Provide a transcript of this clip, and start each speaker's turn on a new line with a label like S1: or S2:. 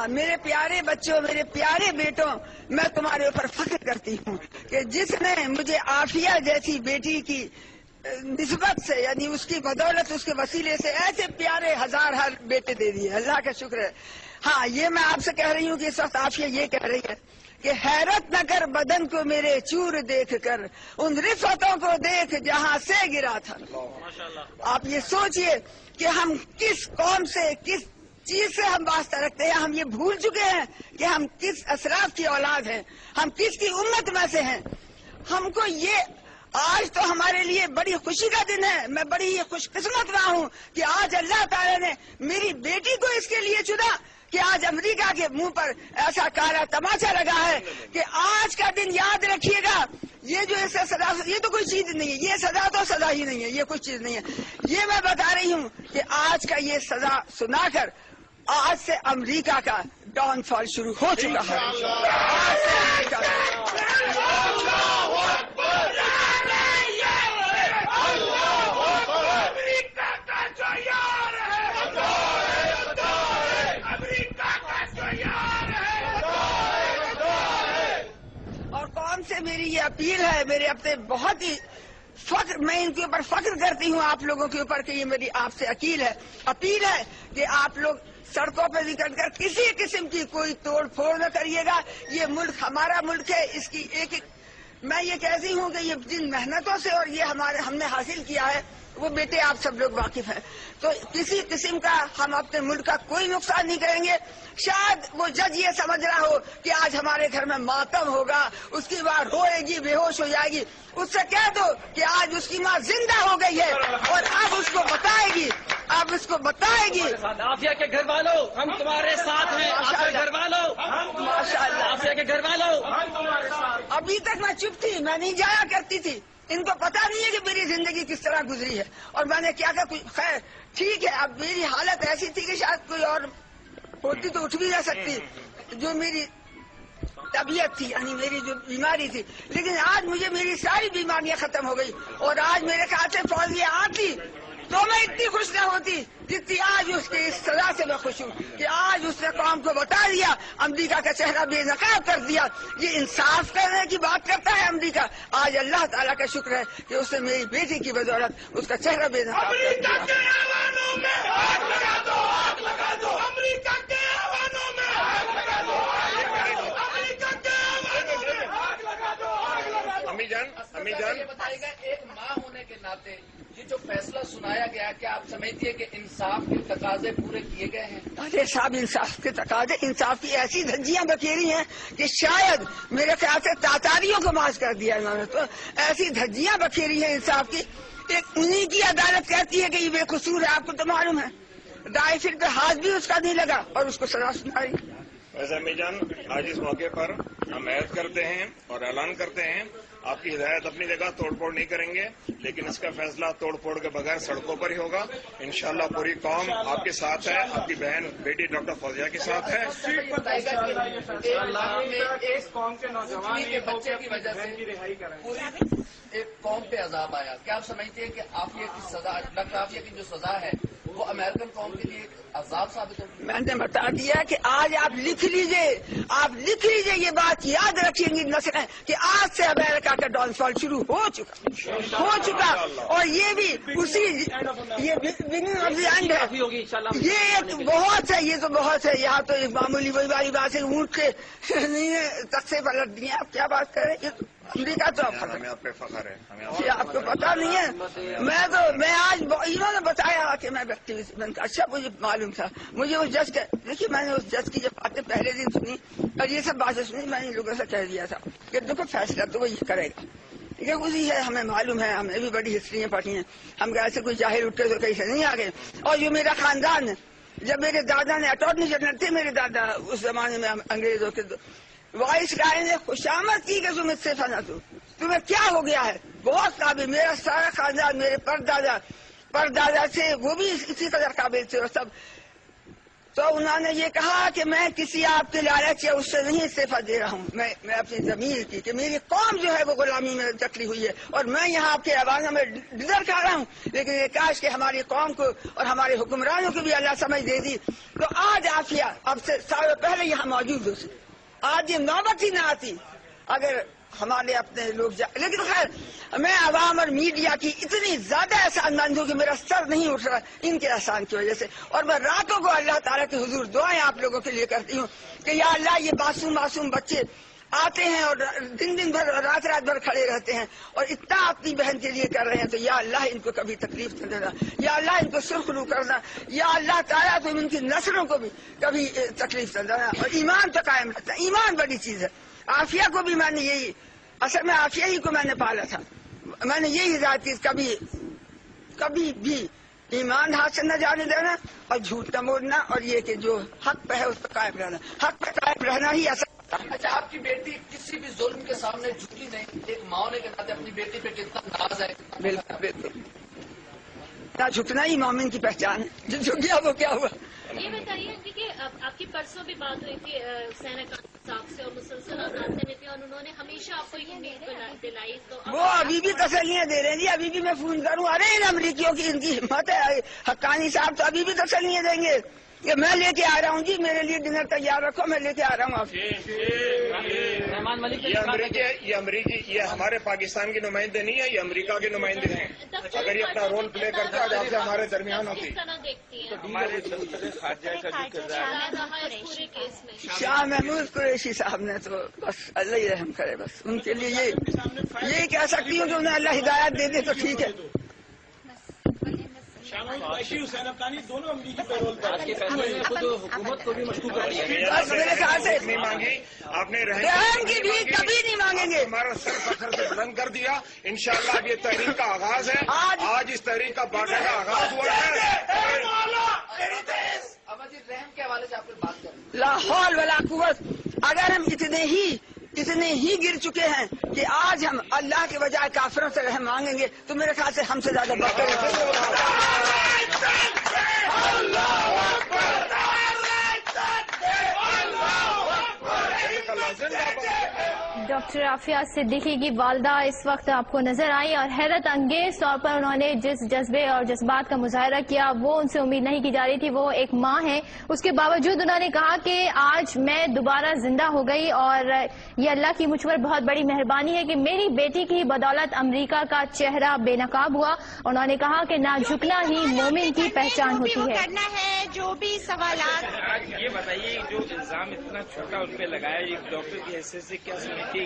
S1: میرے پیارے بچوں، میرے پیارے بیٹوں، میں تمہارے اوپر فخر کرتی ہوں کہ جس نے مجھے عافیہ جیسی بیٹی کی نسبت سے، یعنی اس کی بدولت، اس کے وسیلے سے ایسے پیارے ہزار بیٹے دے دیے، اللہ کا شکر ہے۔ ہاں، یہ میں آپ سے کہہ رہی ہوں کہ اس وقت عافیہ یہ کہہ رہی ہے کہ حیرت نہ کر بدن کو میرے چور دیکھ کر، ان رفتوں کو دیکھ جہاں سے گرا تھا۔ آپ یہ سوچئے کہ ہم کس قوم سے، کس چیز سے ہم واسطہ رکھتے ہیں، ہم یہ بھول چکے ہیں کہ ہم کس اشراف کی اولاد ہیں، ہم کس کی امت میں سے ہیں۔ ہم کو یہ آج تو ہمارے لیے بڑی خوشی کا دن ہے، میں بڑی خوش قسمت رہا ہوں کہ آج اللہ تعالی نے میری بیٹی کو اس کے لیے چنا کہ آج امریکہ کے منہ پر ایسا کالا تماچا لگا ہے کہ آج کا دن یاد رکھیے گا۔ یہ جو اسے سزا، یہ تو کوئی چیز نہیں ہے، یہ سزا تو سزا ہی نہیں ہے، یہ کچھ چیز نہیں ہے۔ یہ میں بتا رہی ہوں کہ آج کا یہ سزا سنا کر آج سے امریکہ کا ڈاؤن فال شروع ہو چکا ہے۔ آج سے امریکہ اور قوم سے میری یہ اپیل ہے، میرے اپنے بہت ہی فخر، میں ان کے اوپر فخر کرتی ہوں آپ لوگوں کے اوپر کہ یہ میری آپ سے اپیل ہے کہ آپ لوگ سڑکوں پہ نکل کر کسی قسم کی کوئی توڑ پھوڑ نہ کریے گا۔ یہ ملک ہمارا ملک ہے، اس کی ایک میں یہ کہتی ہوں کہ یہ جن محنتوں سے اور یہ ہم نے حاصل کیا ہے وہ بیٹے آپ سب لوگ واقف ہیں، تو کسی قسم کا ہم اپنے ملک کا کوئی نقصان نہیں کریں گے۔ شاید وہ جج یہ سمجھ رہا ہو کہ آج ہمارے گھر میں ماتم ہوگا، اس کی ماں روئے گی، بے ہوش ہو جائے گی، اس سے کہہ دو کہ آج اس کی ماں زندہ ہو گئی ہے اور اب اس کو بتائے گی،
S2: عافیہ کے گھر والوں ہم تمہارے ساتھ ہیں، عافیہ کے گھر والوں
S1: ماشاء اللہ،
S2: عافیہ کے گھر والوں۔
S1: ابھی تک میں چپ تھی، میں نہیں جایا کرتی تھی، ان کو پتا نہیں ہے کہ میری زندگی کس طرح گزری ہے اور میں نے کیا خیر ٹھیک ہے، اب میری حالت ایسی تھی کہ شاید کوئی اور ہوتی تو اٹھ بھی نہ سکتی، جو میری طبیعت تھی، یعنی میری جو بیماری تھی، لیکن آج مجھے میری ساری بیماریاں ختم ہو گئی اور آج میرے خیال سے فوزیہ آتی تو میں اتنی خوش نہ ہوتی جتنی آج اس کی اس سزا سے میں خوش ہوں کہ آج اس نے قوم کو بتا دیا، امریکہ کا چہرہ بے نقاب کر دیا۔ یہ انصاف کرنے کی بات کرتا ہے امریکہ، آج اللہ تعالیٰ کا شکر ہے کہ اس نے میری بیٹی کی بدولت اس کا چہرہ بے نقاب کر
S3: دیا۔ امی جان
S2: بتائیے گا، ایک ماں ہونے کے ناطے یہ جو فیصلہ سنایا گیا، کیا آپ سمجھتی ہے کہ انصاف کے تقاضے پورے کیے گئے ہیں؟
S1: ارے صاحب، انصاف کے تقاضے، انصاف کی ایسی دھجیاں بکھیری ہیں کہ شاید میرے خیال سے تاتاریوں کو معاف کر دیا انہوں نے، تو ایسی دھجیاں بکھیری ہیں انصاف کی۔ ایک انہی کی عدالت کہتی ہے کہ یہ بے قصور ہے، آپ کو تو معلوم ہے، دائیں فٹ پہ ہاتھ بھی اس کا نہیں لگا اور اس کو سزا سنائی۔
S3: ویسے امی جان، آج اس موقع پر ہم عہد کرتے ہیں اور اعلان کرتے ہیں، آپ کی ہدایت اپنی جگہ توڑ پھوڑ نہیں کریں گے، لیکن اس کا فیصلہ توڑ پھوڑ کے بغیر سڑکوں پر ہی ہوگا۔ انشاءاللہ پوری قوم آپ کے ساتھ ہے، آپ کی بہن بیٹی ڈاکٹر فوزیہ کے ساتھ ہے۔
S2: ایک قوم کے نوجوان کے بچے کی وجہ سے پوری ایک قوم پہ عذاب آیا، کیا آپ سمجھتے ہیں کہ عافیہ کی سزا، ڈاکٹر عافیہ کی جو سزا ہے وہ امریکن قوم کے لیے عذاب ثابت ہوگی؟
S1: میں نے بتا دیا کہ آج آپ لکھ لیجئے یہ بات یاد رکھیں گی نسلیں کہ آج سے امریکہ کا ڈاؤن فال شروع ہو چکا اور یہ بھی اسی یہ بگننگ آف دی اینڈ ہے۔ یہ تو بہت ہے، یہ تو بہت ہے، یہاں تو ایک معمولی وہی والی بات ہے، اونٹ کے تختے پلٹ دیے، آپ کیا بات کر رہے ہیں؟ امریکہ تو
S3: ہمیں آپ پہ فخر ہے،
S1: یہ آپ کو پتا نہیں ہے، میں آج انہوں نے بتایا کہ میں اچھا مجھے معلوم تھا، مجھے اس جج دیکھیے میں نے اس جج کی جب باتیں پہلے دن سنی اور یہ سب باتیں سنی، میں نے لوگوں سے کہہ دیا تھا کہ دیکھو فیصلہ تو وہ یہ کرے گا، یہ وہی ہے، ہمیں معلوم ہے، ہم نے بھی بڑی ہسٹریاں پڑھی ہیں، ہم ایسے کوئی جاہل اٹھے تو کہیں سے نہیں آ گئے۔ اور جو میرا خاندان ہے، جب میرے دادا نے اٹارنی جنرل تھے، میرے دادا اس زمانے میں انگریزوں کے وائس رائے نے خوشامد کی کہ تم اس سے فنا دو، تمہیں کیا ہو گیا ہے، بہت قابل، میرا سارا خاندان، میرے پردادا سے وہ بھی اسی قدر قابل تھے اور سب تو انہوں نے یہ کہا کہ میں کسی آپ کے لالچ یا اس سے نہیں استعفیٰ دے رہا ہوں، میں اپنی ضمیر کی کہ میری قوم جو ہے وہ غلامی میں جکڑی ہوئی ہے اور میں یہاں آپ کے عوام میں ڈر کھا رہا ہوں، لیکن یہ کاش کہ ہماری قوم کو اور ہمارے حکمرانوں کو بھی اللہ سمجھ دے دی تو آج عافیہ اب سے سال پہلے یہاں موجود ہو سکتی، آج یہ نوبت ہی نہ آتی اگر ہمارے اپنے لوگ لیکن خیر میں عوام اور میڈیا کی اتنی زیادہ احسان مند ہوں کہ میرا سر نہیں اٹھ رہا ان کے احسان کی وجہ سے، اور میں راتوں کو اللہ تعالیٰ کے حضور دعائیں آپ لوگوں کے لیے کرتی ہوں کہ یا اللہ یہ معصوم بچے آتے ہیں اور دن بھر رات بھر کھڑے رہتے ہیں اور اتنا اپنی بہن کے لیے کر رہے ہیں، تو یا اللہ ان کو کبھی تکلیف نہ دینا، یا اللہ ان کو سرخ رو کرنا، یا اللہ تعالیٰ تم ان کی نسلوں کو بھی کبھی تکلیف نہ دینا، اور ایمان تو قائم رہتا ہے، ایمان بڑی چیز ہے۔ عافیہ کو بھی میں نے یہی، اصل میں عافیہ ہی کو میں نے پالا تھا، میں نے یہی ہدایت کی کبھی بھی ایمان ہاتھ سے نہ جانے دینا اور جھوٹ نہ موڑنا، اور یہ کہ جو حق پہ ہے اس پہ قائم رہنا، حق پہ قائم رہنا ہی اصل۔
S2: اچھا، آپ کی بیٹی کسی بھی ظلم کے سامنے جھکی نہیں، ایک ماں ہونے کے ناطے اپنی بیٹی پہ کتنا ناز ہے؟
S1: بالکل نہ جھکنا ہی مومن کی پہچان ہے، جو جھک گیا وہ کیا ہوا۔
S4: یہ بتائیے کہ آپ کی پرسوں بھی بات ہوئی تھی حسین اقان صاحب سے اور مسلسل آزاد کرنے تھے اور انہوں نے ہمیشہ آپ کو یہ امید دلائی، تو
S1: وہ ابھی بھی تسلیاں دے رہے ہیں جی، ابھی بھی میں فون کروں، ارے ان امریکیوں کی ان کی ہمت ہے، حقانی صاحب تو ابھی بھی تسلیاں دیں گے کہ میں لے کے آ رہا ہوں جی، میرے لیے ڈنر تیار رکھو، میں لے کے آ رہا ہوں آپ۔
S3: یہ امریکی یہ ہمارے پاکستان کے نمائندے نہیں ہیں، یہ امریکہ کے نمائندے ہیں، اگر یہ اپنا رول پلے کرتے ہیں آپ سے ہمارے درمیان ہوتی۔ شاہ محمود قریشی صاحب نے تو بس اللہ ہی رحم کرے، بس ان کے لیے یہی کہہ سکتی ہوں کہ انہیں اللہ ہدایت دے دے تو ٹھیک ہے۔
S5: حسین اقانی دونوں امریکی پیرول پر
S3: حکومت کو بھی مشکوک کر دیا،
S1: بس میرے خیال سے
S3: نہیں مانگی آپ نے،
S1: رحم کی بھی کبھی نہیں مانگیں گے،
S3: ہمارا سر پتھر سے بلند کر دیا۔ انشاءاللہ اب یہ تحریک کا آغاز ہے، آج اس تحریک کا باقاعدہ آغاز ہوا ہے۔
S2: احمد جی، رحم کے حوالے سے آپ نے بات کر،
S1: لا حول ولا قوت، اگر ہم اتنے ہی گر چکے ہیں کہ آج ہم اللہ کے بجائے کافروں سے رحم مانگیں گے تو میرے خیال سے ہم سے زیادہ بہتر
S6: ڈاکٹر عافیہ صدیقی کی والدہ اس وقت آپ کو نظر آئی اور حیرت انگیز طور پر انہوں نے جس جذبے اور جذبات کا مظاہرہ کیا وہ ان سے امید نہیں کی جا رہی تھی۔ وہ ایک ماں ہیں، اس کے باوجود انہوں نے کہا کہ آج میں دوبارہ زندہ ہو گئی اور یہ اللہ کی مجھ پر بہت بڑی مہربانی ہے کہ میری بیٹی کی بدولت امریکہ کا چہرہ بے نقاب ہوا۔ انہوں نے کہا کہ نہ جھکنا ہی مومن کی پہچان ہوتی ہے۔
S7: کرنا ہے جو بھی سوالات،
S5: یہ بتائیے جو الزام اتنا چھوٹا ان پہ لگایا، ایک ڈاکٹر کی حیثیت سے کیا سمجھتی ہے